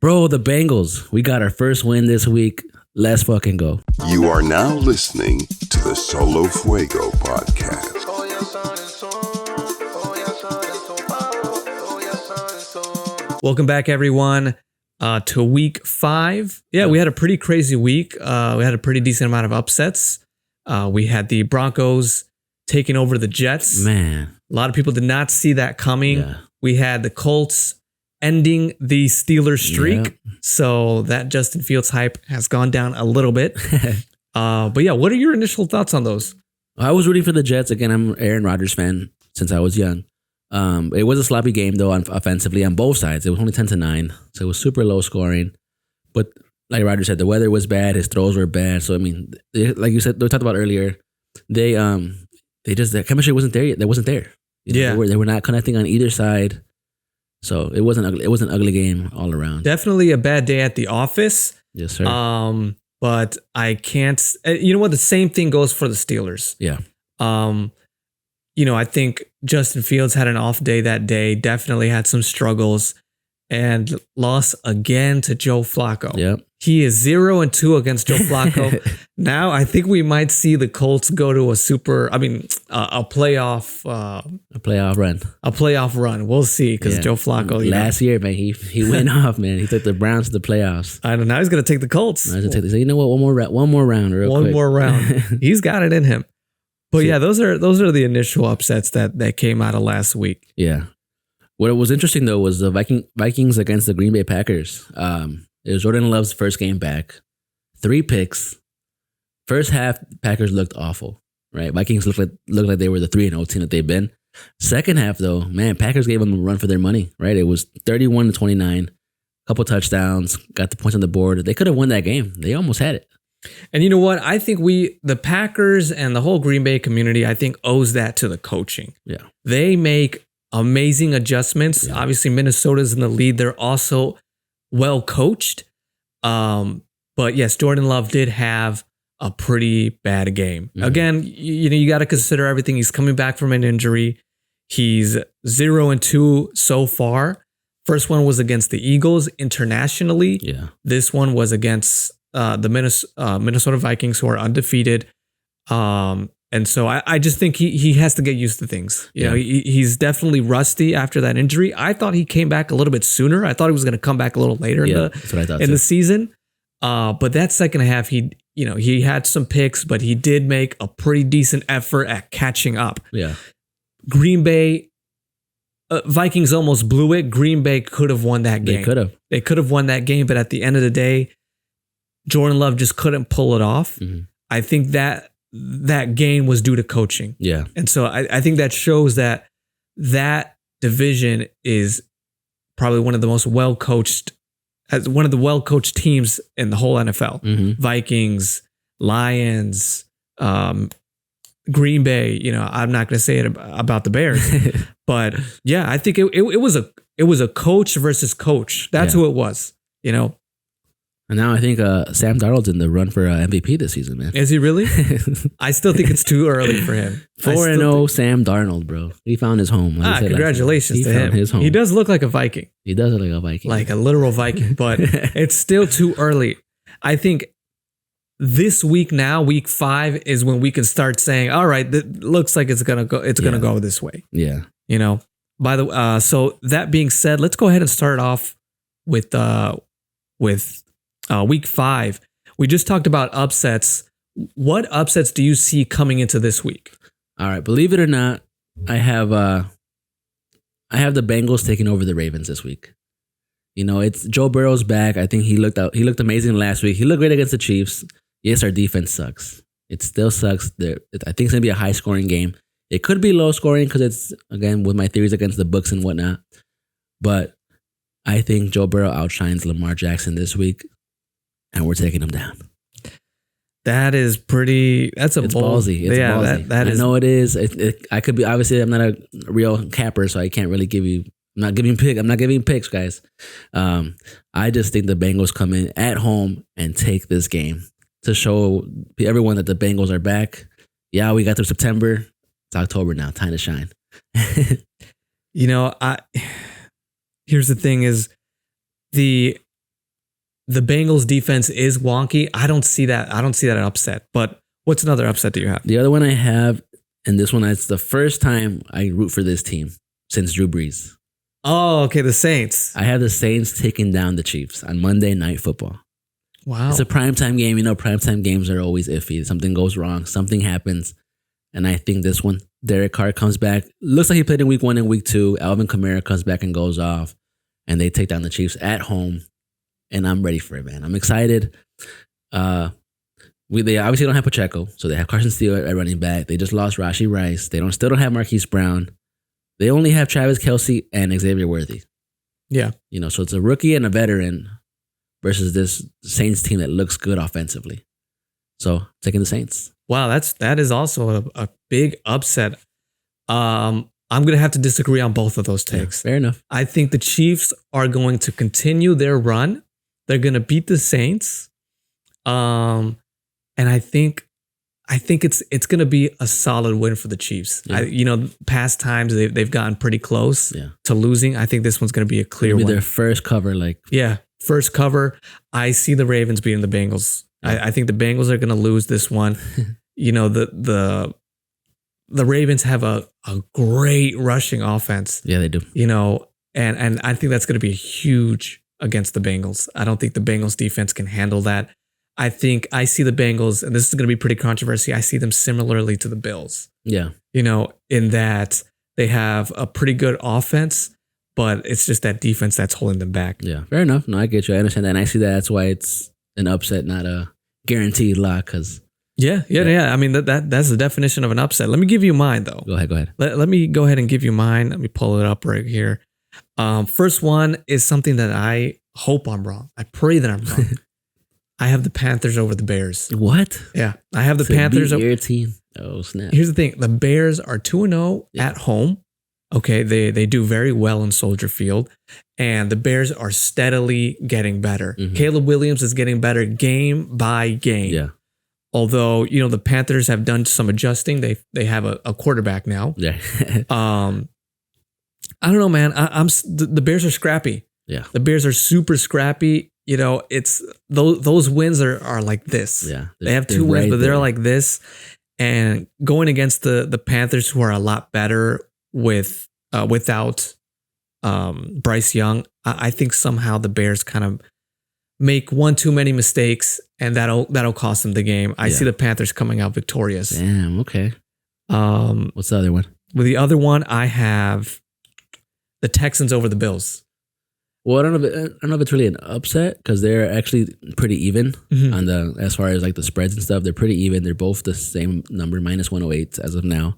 Bro, the Bengals. We got our first win this week. Let's fucking go. You are now listening to the Solo Fuego podcast. Welcome back, everyone, to week 5. Yeah, we had a pretty crazy week. We had a pretty decent amount of upsets. We had the Broncos taking over the Jets. Man. A lot of people did not see that coming. Yeah. We had the Colts ending the Steelers streak. Yep. So that Justin Fields hype has gone down a little bit. But yeah, what are your initial thoughts on those? I was rooting for the Jets. Again, I'm an Aaron Rodgers fan since I was young. It was a sloppy game, though, offensively on both sides. It was only 10-9, so it was super low scoring. But like Roger said, the weather was bad. His throws were bad. So, I mean, like you said, we talked about earlier, their chemistry wasn't there yet. They wasn't there. Yeah. They were not connecting on either side. So it wasn't ugly. It was an ugly game all around. Definitely a bad day at the office. Yes, sir. But I can't. You know what? The same thing goes for the Steelers. Yeah. I think Justin Fields had an off day that day. Definitely had some struggles, and lost again to Joe Flacco. Yep. He is 0-2 against Joe Flacco. Now I think we might see the Colts go to a playoff run. A playoff run. We'll see, because Joe Flacco. Last year, man, he went off, man. He took the Browns to the playoffs. I know. Now he's going to take the Colts. So you know what? One more round, real quick. One more round. He's got it in him. But yeah, those are the initial upsets that came out of last week. Yeah. What was interesting though was the Vikings against the Green Bay Packers. It was Jordan Love's first game back. 3 picks. First half, Packers looked awful, right? Vikings looked like they were the 3-0 team that they've been. Second half though, man, Packers gave them a run for their money, right? It was 31-29, couple touchdowns, got the points on the board. They could have won that game. They almost had it. And you know what? I think the Packers and the whole Green Bay community, I think, owes that to the coaching. Yeah. They make amazing adjustments. Yeah. Obviously, Minnesota's in the lead. They're also well coached. But yes, Jordan Love did have a pretty bad game. Mm-hmm. Again, you got to consider everything. He's coming back from an injury. He's 0-2 so far. First one was against the Eagles internationally. Yeah. This one was against the Minnesota Vikings, who are undefeated. And so I just think he has to get used to things. You know, he's definitely rusty after that injury. I thought he came back a little bit sooner. I thought he was going to come back a little later that's what I thought in the season. But that second half, he had some picks, but he did make a pretty decent effort at catching up. Yeah. Green Bay, Vikings almost blew it. Green Bay could have won that game. They could have won that game, but at the end of the day, Jordan Love just couldn't pull it off. Mm-hmm. I think that game was due to coaching. Yeah. And so I think that shows that division is probably one of the most well-coached, as one of the well-coached teams in the whole NFL. Mm-hmm. Vikings, Lions, Green Bay. I'm not going to say it about the Bears, but yeah, I think it was a coach versus coach. That's who it was. And now I think Sam Darnold's in the run for MVP this season, man. Is he really? I still think it's too early for him. 4-0 Sam Darnold, bro. He found his home. Congratulations to him. His home. He does look like a Viking. He does look like a Viking. Like a literal Viking, but it's still too early. I think this week now, week 5, is when we can start saying, all right, it looks like it's going to go. It's going to go this way. Yeah. By the so that being said, let's go ahead and start off with week 5. We just talked about upsets. What upsets do you see coming into this week? All right, believe it or not, I have the Bengals taking over the Ravens this week. It's Joe Burrow's back. I think he looked amazing last week. He looked great against the Chiefs. Yes, our defense sucks. It still sucks. I think it's gonna be a high scoring game. It could be low scoring because it's, again, with my theories against the books and whatnot. But I think Joe Burrow outshines Lamar Jackson this week. And we're taking them down. That's ballsy. It's ballsy. That is. I know it is. I could be, obviously, I'm not a real capper, so I can't really I'm not giving picks, guys. I just think the Bengals come in at home and take this game to show everyone that the Bengals are back. Yeah, we got through September. It's October now. Time to shine. Here's the thing is the Bengals defense is wonky. I don't see that. I don't see that upset. But what's another upset that you have? The other one I have, and this one, it's the first time I root for this team since Drew Brees. Oh, okay. The Saints. I have the Saints taking down the Chiefs on Monday Night Football. Wow. It's a primetime game. You know, primetime games are always iffy. Something goes wrong. Something happens. And I think this one, Derek Carr comes back. Looks like he played in week 1 and week 2. Alvin Kamara comes back and goes off. And they take down the Chiefs at home. And I'm ready for it, man. I'm excited. They obviously don't have Pacheco. So they have Carson Steele at running back. They just lost Rashee Rice. They still don't have Marquise Brown. They only have Travis Kelce and Xavier Worthy. Yeah. You know, so it's a rookie and a veteran versus this Saints team that looks good offensively. So taking the Saints. Wow, that is also a big upset. I'm gonna have to disagree on both of those takes. Yeah, fair enough. I think the Chiefs are going to continue their run. They're gonna beat the Saints. And I think it's gonna be a solid win for the Chiefs. Yeah. Past times they've gotten pretty close to losing. I think this one's gonna be a clear It'll be one. their first cover, First cover. I see the Ravens beating the Bengals. I think the Bengals are gonna lose this one. The Ravens have a great rushing offense. Yeah, they do. And I think that's gonna be huge against the Bengals. I don't think the Bengals defense can handle that. I think I see the Bengals, and this is going to be pretty controversial. I see them similarly to the Bills. Yeah. In that they have a pretty good offense, but it's just that defense that's holding them back. Yeah, fair enough. No, I get you. I understand that. And I see that's why it's an upset, not a guaranteed lock. Cause yeah. I mean, that's the definition of an upset. Let me give you mine, though. Go ahead. Let me go ahead and give you mine. Let me pull it up right here. First one is something that I hope I'm wrong. I pray that I'm wrong. I have the Panthers over the Bears. What? Yeah, I have the Panthers over your team. Oh, snap. Here's the thing. The Bears are 2-0 at home. Okay, they do very well in Soldier Field. And the Bears are steadily getting better. Mm-hmm. Caleb Williams is getting better game by game. Yeah. Although, the Panthers have done some adjusting. They have a quarterback now. Yeah. I don't know, man. The Bears are scrappy. Yeah. The Bears are super scrappy. It's those wins are like this. Yeah. They have 2 wins, but they're like this. And going against the Panthers, who are a lot better without Bryce Young, I think somehow the Bears kind of make one too many mistakes, and that'll cost them the game. I see the Panthers coming out victorious. Damn. Okay. What's the other one? With the other one, I have the Texans over the Bills. Well, I don't know if it's really an upset because they're actually pretty even on as far as like the spreads and stuff. They're pretty even. They're both the same number, -108 as of now.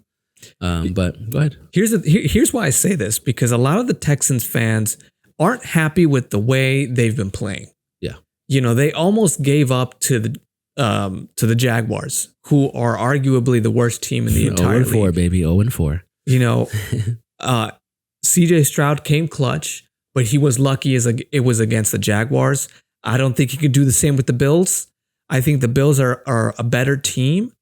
But go ahead. Here's why I say this, because a lot of the Texans fans aren't happy with the way they've been playing. Yeah. They almost gave up to the Jaguars, who are arguably the worst team in the entire league. 0-4, baby. 0-4. CJ Stroud came clutch, but he was lucky as it was against the Jaguars. I don't think he could do the same with the Bills. I think the Bills are a better team,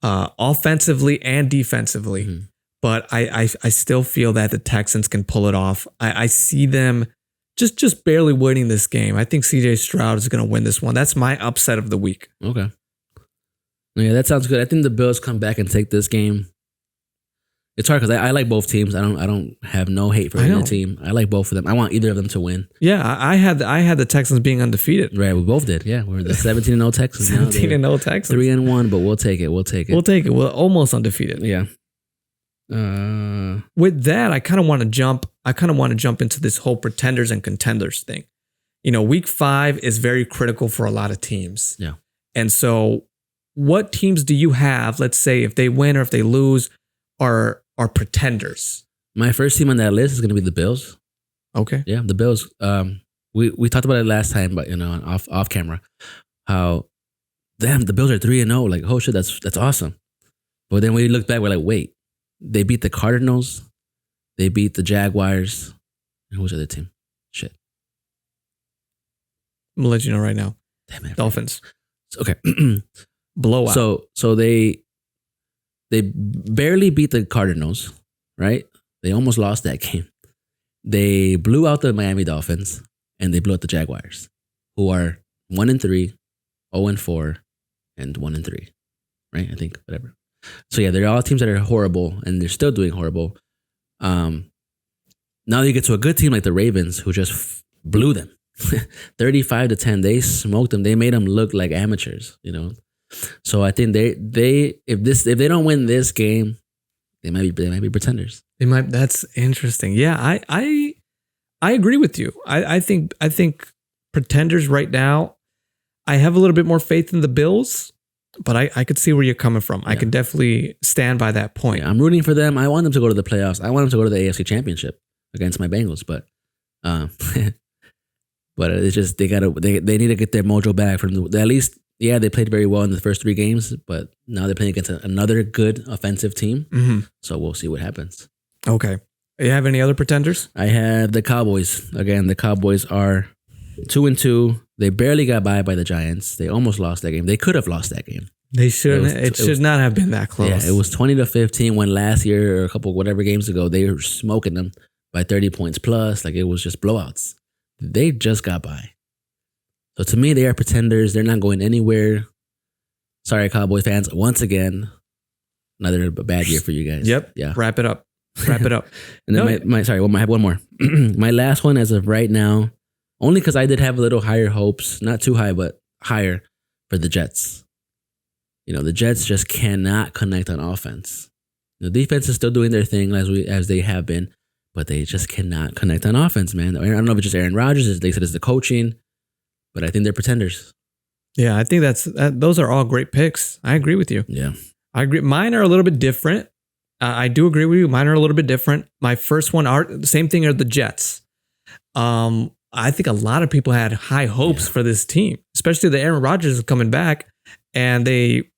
offensively and defensively. Mm-hmm. But I still feel that the Texans can pull it off. I see them just barely winning this game. I think CJ Stroud is going to win this one. That's my upset of the week. Okay. Yeah, that sounds good. I think the Bills come back and take this game. It's hard because I like both teams. I don't have no hate for either team. I like both of them. I want either of them to win. Yeah, I had the Texans being undefeated. Right, we both did. Yeah, we're the 17-0 Texans. 17-0 Texans. 3-1, but we'll take it. We'll take it. We're almost undefeated. Yeah. With that, I kind of want to jump into this whole pretenders and contenders thing. Week 5 is very critical for a lot of teams. Yeah. And so, what teams do you have? Let's say if they win or if they lose, are pretenders. My first team on that list is going to be the Bills. Okay. Yeah, the Bills. We talked about it last time, but off camera, how the Bills are 3-0. Like, oh shit, that's awesome. But then we look back, we're like, wait, they beat the Cardinals, they beat the Jaguars, and who was the other team? Shit. I'm gonna let you know right now. Damn it. Dolphins. Okay. Blowout. So they barely beat the Cardinals, right? They almost lost that game. They blew out the Miami Dolphins, and they blew out the Jaguars. who are 1-3, 0-4, and 1-3. Right? I think whatever. So yeah, they're all teams that are horrible, and they're still doing horrible. Now you get to a good team like the Ravens, who just blew them, 35-10. They smoked them. They made them look like amateurs. So I think they if they don't win this game, they might be pretenders. That's interesting. Yeah, I agree with you. I think pretenders right now. I have a little bit more faith in the Bills, but I could see where you're coming from. Yeah. I can definitely stand by that point. Yeah, I'm rooting for them. I want them to go to the playoffs. I want them to go to the AFC Championship against my Bengals, but but it's just they need to get their mojo back from at least. Yeah, they played very well in the first 3 games, but now they're playing against another good offensive team. Mm-hmm. So we'll see what happens. Okay. You have any other pretenders? I have the Cowboys. Again, the Cowboys are 2-2. They barely got by the Giants. They almost lost that game. They could have lost that game. They shouldn't. It should not have been that close. Yeah, it was 20-15 when last year or a couple whatever games ago they were smoking them by 30 points plus. Like it was just blowouts. They just got by. So to me, they are pretenders. They're not going anywhere. Sorry, Cowboys fans. Once again, another bad year for you guys. Yep. Yeah. Wrap it up. And then I have one more. My last one as of right now, only because I did have a little higher hopes, not too high, but higher for the Jets. The Jets just cannot connect on offense. The defense is still doing their thing as they have been, but they just cannot connect on offense, man. I don't know if it's just Aaron Rodgers. They said it's the coaching. But I think they're pretenders. Yeah, I think those are all great picks. I agree with you. Yeah. I agree. Mine are a little bit different. I do agree with you. Mine are a little bit different. My first one same thing are the Jets. I think a lot of people had high hopes for this team, especially the Aaron Rodgers is coming back, and they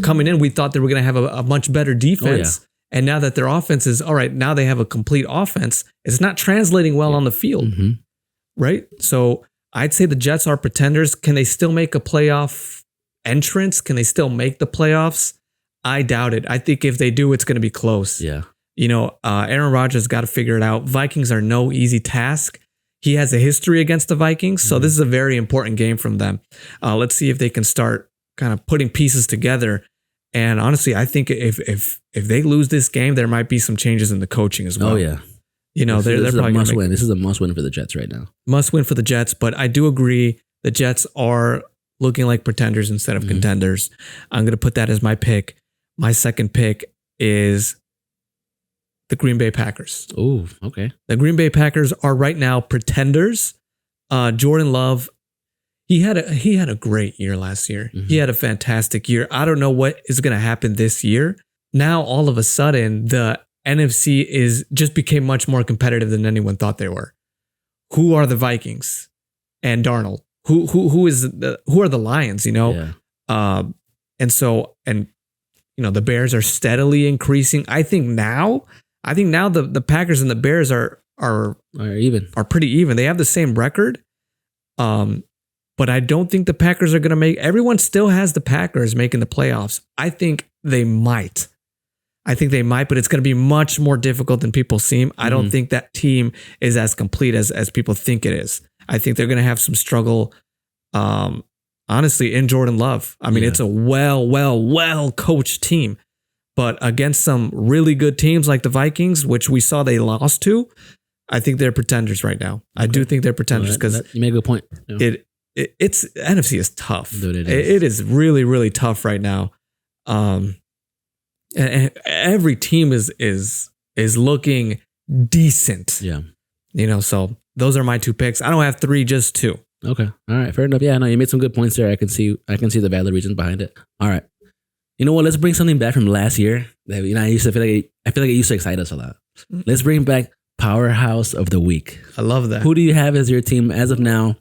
coming in. We thought they were going to have a much better defense. Oh, yeah. And now that their offense is all right, now they have a complete offense. It's not translating well on the field, right? So I'd say the Jets are pretenders. Can they still make a playoff entrance? Can they still make the playoffs? I doubt it. I think if they do, it's going to be close. Yeah. Aaron Rodgers got to figure it out. Vikings are no easy task. He has a history against the Vikings, so this is a very important game from them. Let's see if they can start kind of putting pieces together. And honestly, I think if they lose this game, there might be some changes in the coaching as well. Oh, yeah. They're probably a must win. This is a must win for the Jets right now. Must win for the Jets, but I do agree the Jets are looking like pretenders instead of contenders. I'm going to put that as my pick. My second pick is the Green Bay Packers. Oh, okay. The Green Bay Packers are right now pretenders. Jordan Love, he had a great year last year. Mm-hmm. He had a fantastic year. I don't know what is going to happen this year. Now, all of a sudden, the NFC became much more competitive than anyone thought they were. Who are the Vikings and Darnold? Who are the Lions? Yeah. The Bears are steadily increasing. I think now the Packers and the Bears are pretty even. They have the same record. But I don't think the Packers are going to make. Everyone still has the Packers making the playoffs. I think they might. But it's going to be much more difficult than people seem. I don't think that team is as complete as people think it is. I think they're going to have some struggle, honestly, in Jordan Love. I mean, it's a well coached team. But against some really good teams like the Vikings, which we saw they lost to, I think they're pretenders right now. Okay. I do think they're pretenders because you make a good point. Yeah. It's NFC is tough. Dude, it is really, really tough right now. And every team is looking decent. Yeah. So those are my 2 picks. I don't have 3, just 2. Okay. All right. Fair enough. Yeah, no, you made some good points there. I can see the valid reasons behind it. All right. You know what? Let's bring something back from last year that I feel like it used to excite us a lot. Let's bring back Powerhouse of the Week. I love that. Who do you have as your team as of now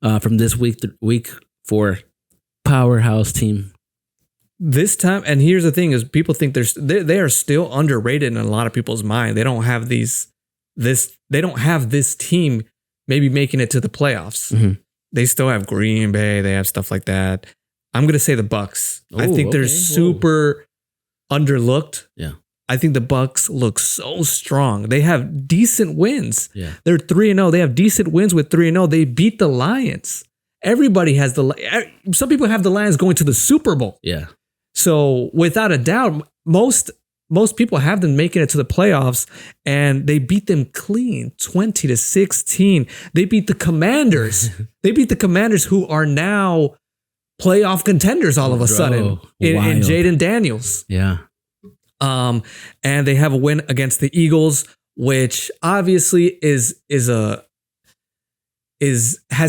from this week for Powerhouse team? This time, and here's the thing: is people think they are still underrated in a lot of people's mind. They don't have they don't have this team maybe making it to the playoffs. Mm-hmm. They still have Green Bay. They have stuff like that. I'm going to say the Bucks. I think they're super underlooked. Yeah. I think the Bucks look so strong. They have decent wins. Yeah. They're 3-0. They have decent wins with 3-0. They beat the Lions. everybody has some people have the Lions going to the Super Bowl. Yeah. So without a doubt, most people have them making it to the playoffs, and they beat them clean, 20-16. They beat the Commanders. They beat the Commanders, who are now playoff contenders all of a sudden in Jaden Daniels. Yeah. And they have a win against the Eagles, which obviously has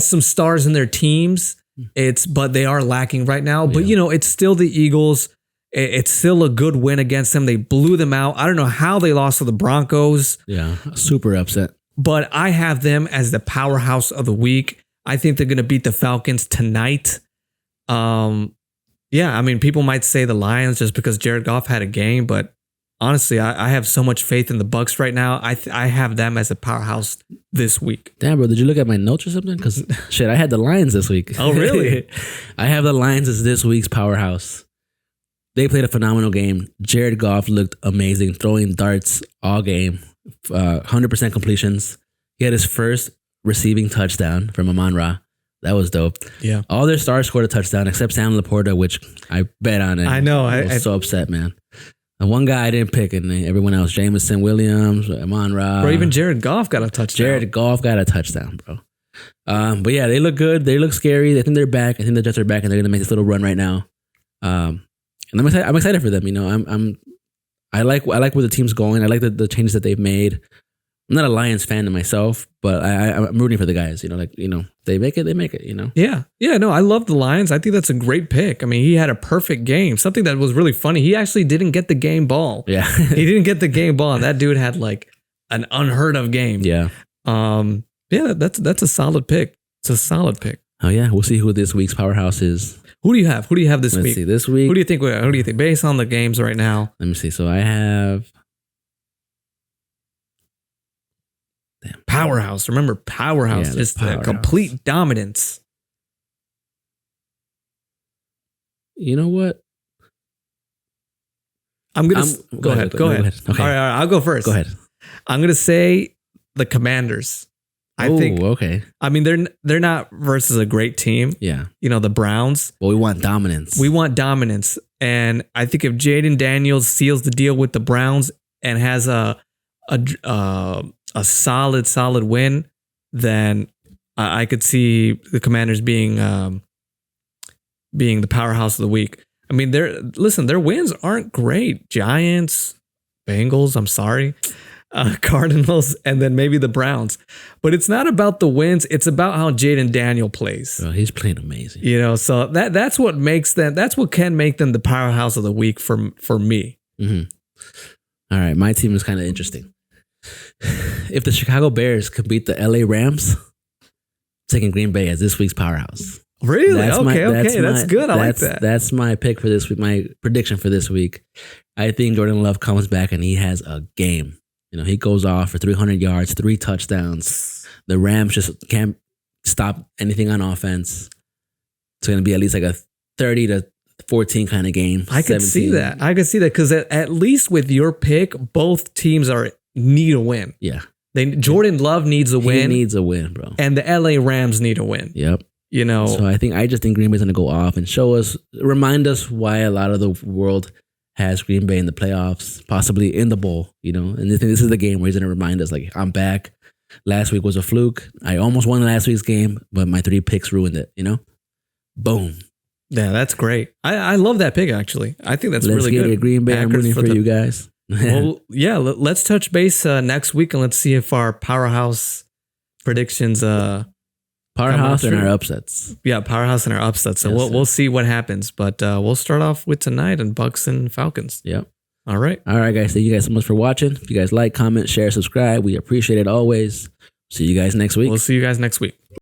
some stars in their teams. But they are lacking right now. But it's still the Eagles. It's still a good win against them. They blew them out. I don't know how they lost to the Broncos. Yeah, super upset. But I have them as the powerhouse of the week. I think they're going to beat the Falcons tonight. Yeah, I mean, people might say the Lions just because Jared Goff had a game, but honestly, I have so much faith in the Bucs right now. I have them as a powerhouse this week. Damn, bro, did you look at my notes or something? Because shit, I had the Lions this week. Oh, really? I have the Lions as this week's powerhouse. They played a phenomenal game. Jared Goff looked amazing, throwing darts all game, 100% completions. He had his first receiving touchdown from Amon-Ra. That was dope. Yeah. All their stars scored a touchdown except Sam Laporta, which I bet on it. I know. I was so upset, man. And one guy I didn't pick, and everyone else, Jameson Williams, Amon-Ra. Or even Jared Goff got a touchdown. Jared Goff got a touchdown, bro. But yeah, they look good. They look scary. I think they're back. I think the Jets are back, and they're gonna make this little run right now. And I'm excited for them. You know, I like where the team's going. I like the changes that they've made. I'm not a Lions fan myself, but I'm rooting for the guys. You know, they make it. You know. Yeah. No, I love the Lions. I think that's a great pick. I mean, he had a perfect game. Something that was really funny. He actually didn't get the game ball. Yeah, he didn't get the game ball, and that dude had like an unheard of game. Yeah. Yeah. That's a solid pick. It's a solid pick. Oh yeah, we'll see who this week's powerhouse is. Who do you have? Who do you have this week? Let's see. This week, Who do you think? Based on the games right now. Let me see. So I have. Damn. Powerhouse. Remember, powerhouse. Yeah, just powerhouse. Complete dominance. You know what? I'm going to... Go ahead. Okay. All right. I'll go first. Go ahead. I'm going to say the Commanders. I think... Okay. I mean, they're not versus a great team. Yeah. You know, the Browns. Well, we want dominance. And I think if Jaden Daniels seals the deal with the Browns and has a solid win, then I could see the Commanders being the powerhouse of the week. I mean, their wins aren't great. Giants, Bengals, I'm sorry, Cardinals, and then maybe the Browns. But it's not about the wins. It's about how Jaden Daniel plays. Well, he's playing amazing. You know, so that's what makes them. That's what can make them the powerhouse of the week for me. Mm-hmm. All right, my team is kind of interesting. If the Chicago Bears could beat the LA Rams, taking Green Bay as this week's powerhouse. Really? That's good. I like that. That's my pick for this week. My prediction for this week. I think Jordan Love comes back and he has a game. You know, he goes off for 300 yards, 3 touchdowns. The Rams just can't stop anything on offense. It's going to be at least like a 30-14 kind of game. I could see that. Because at least with your pick, both teams need a win. Yeah. Jordan Love needs a win. He needs a win, bro. And the LA Rams need a win. Yep. You know. So I just think Green Bay's going to go off and remind us why a lot of the world has Green Bay in the playoffs, possibly in the bowl, you know. And I think this is the game where he's going to remind us, like, I'm back. Last week was a fluke. I almost won last week's game, but my 3 picks ruined it, you know. Boom. Yeah, that's great. I love that pick, actually. I think that's really good. Let's get it, Green Bay. I'm rooting for you guys. Well, yeah, let's touch base next week and let's see if our powerhouse predictions powerhouse and our upsets. Yeah, powerhouse and our upsets. So we'll see what happens, but we'll start off with tonight and Bucs and Falcons. Yep. All right, guys. Thank you guys so much for watching. If you guys like, comment, share, subscribe, we appreciate it always. See you guys next week. We'll see you guys next week.